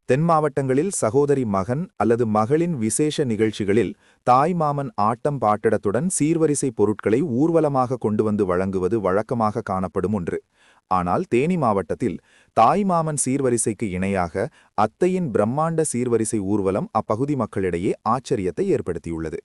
தென் மாவட்டங்களில் சகோதரி மகன் அல்லது மகளின் விசேஷ நிகழ்ச்சிகளில் தாய் மாமன் ஆட்டம் பாட்டடத்துடன் சீர்வரிசை பொருட்களை ஊர்வலமாக கொண்டு வந்து வழங்குவது வழக்கமாக காணப்படும் ஒன்று. ஆனால் தேனி மாவட்டத்தில் தாய் மாமன் சீர்வரிசைக்கு இணையாக அத்தையின் பிரம்மாண்ட சீர்வரிசை ஊர்வலம் அப்பகுதி மக்களிடையே ஆச்சரியத்தை ஏற்படுத்தியுள்ளது.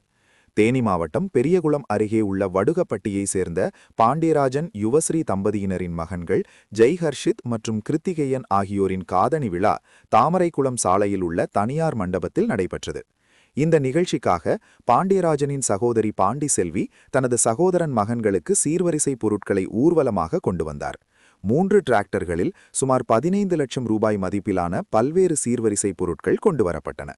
தேனி மாவட்டம் பெரியகுளம் அருகே உள்ள வடுகப்பட்டியை சேர்ந்த பாண்டியராஜன் யுவஸ்ரீ தம்பதியினரின் மகன்கள் ஜெய்ஹர்ஷித் மற்றும் கிருத்திகேயன் ஆகியோரின் காதணி விழா தாமரைக்குளம் சாலையில் உள்ள தனியார் மண்டபத்தில் நடைபெற்றது. இந்த நிகழ்ச்சிக்காக பாண்டியராஜனின் சகோதரி பாண்டி செல்வி தனது சகோதரன் மகன்களுக்கு சீர்வரிசை பொருட்களை ஊர்வலமாக கொண்டு வந்தார். 3 டிராக்டர்களில் சுமார் 15 லட்சம் ரூபாய் மதிப்பிலான பல்வேறு சீர்வரிசை பொருட்கள் கொண்டுவரப்பட்டன.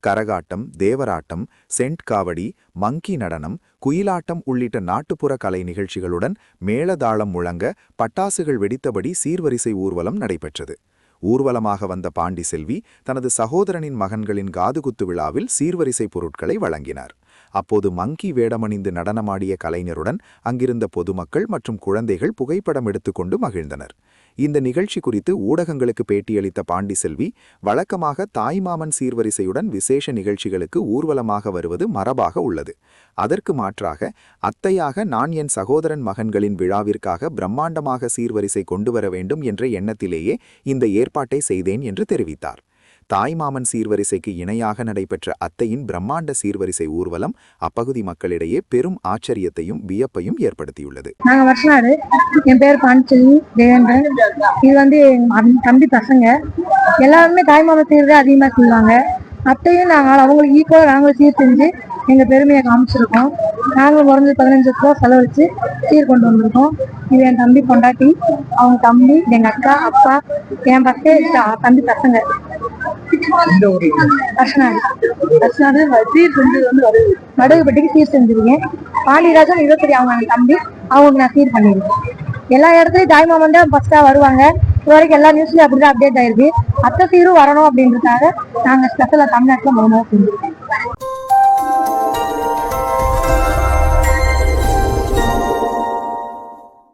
கரகாட்டம், தேவராட்டம், சென்ட் காவடி, மங்கி நடனம், குயிலாட்டம் உள்ளிட்ட நாட்டுப்புற கலை நிகழ்ச்சிகளுடன் மேளதாளம் முழங்க பட்டாசுகள் வெடித்தபடி சீர்வரிசை ஊர்வலம் நடைபெற்றது. ஊர்வலமாக வந்த பாண்டி செல்வி தனது சகோதரனின் மகன்களின் காதுகுத்து விழாவில் சீர்வரிசை பொருட்களை வழங்கினார். அப்போது மங்கி வேடமணிந்து நடனமாடிய கலைஞருடன் அங்கிருந்த பொதுமக்கள் மற்றும் குழந்தைகள் புகைப்படம் எடுத்துக்கொண்டு மகிழ்ந்தனர். இந்த நிகழ்ச்சி குறித்து ஊடகங்களுக்கு பேட்டியளித்த பாண்டி செல்வி, வழக்கமாக தாய்மாமன் சீர்வரிசையுடன் விசேஷ நிகழ்ச்சிகளுக்கு ஊர்வலமாக வருவது மரபாக உள்ளது. அதற்கு மாற்றாக அத்தையாக நான் என் சகோதரன் மகன்களின் விழாவிற்காக பிரம்மாண்டமாக சீர்வரிசை கொண்டு வர வேண்டும் என்ற எண்ணத்திலேயே இந்த ஏற்பாட்டை செய்தேன் என்று தெரிவித்தார். தாய்மாமன் சீர்வரிசைக்கு இணையாக நடைபெற்ற அத்தையின் பிரம்மாண்ட சீர்வரிசை ஊர்வலம் அப்பகுதி மக்களிடையே பெரும் ஆச்சரியத்தையும் வியப்பையும் ஏற்படுத்தியுள்ளது. நாங்க வருஷநாடு, என் பேர் பாண்டிச்செல்வி தேவேந்திரன். இது தம்பி பசங்க எல்லாருமே தாய்மாமன் சீர்தான் அதிகமா செய்வாங்க. அத்தையும் அவங்களுக்கு ஈக்குவலா நாங்களும் சீர் செஞ்சு எங்க பெருமையை காமிச்சிருக்கோம். நாங்களும் குறைஞ்சு 15 லட்ச ரூபா செலவழிச்சு சீர் கொண்டு வந்திருக்கோம். இது என் தம்பி பொண்டாட்டி, அவங்க தம்பி, எங்க அக்கா, அப்பா, என் தம்பி பசங்க. வடுகுப்பட்டிக்கு சீர் செஞ்சிருக்கேன். பாண்டியராஜன் யுவஸ்ரீ அவங்க தம்பி, அவங்களுக்கு நான் சீர் பண்ணிருக்கேன். எல்லா இடத்துலயும் தாய்மாமன் தான் ஃபர்ஸ்டா வருவாங்க. இது வரைக்கும் எல்லா நியூஸ்லயும் அப்படிதான் அப்டேட் ஆயிருக்கு. அத்தை சீரும் வரணும் அப்படின்றதுக்காக நாங்க ஸ்பெஷலா தமிழ்நாட்டுல மூலமா செஞ்சிருக்கோம்.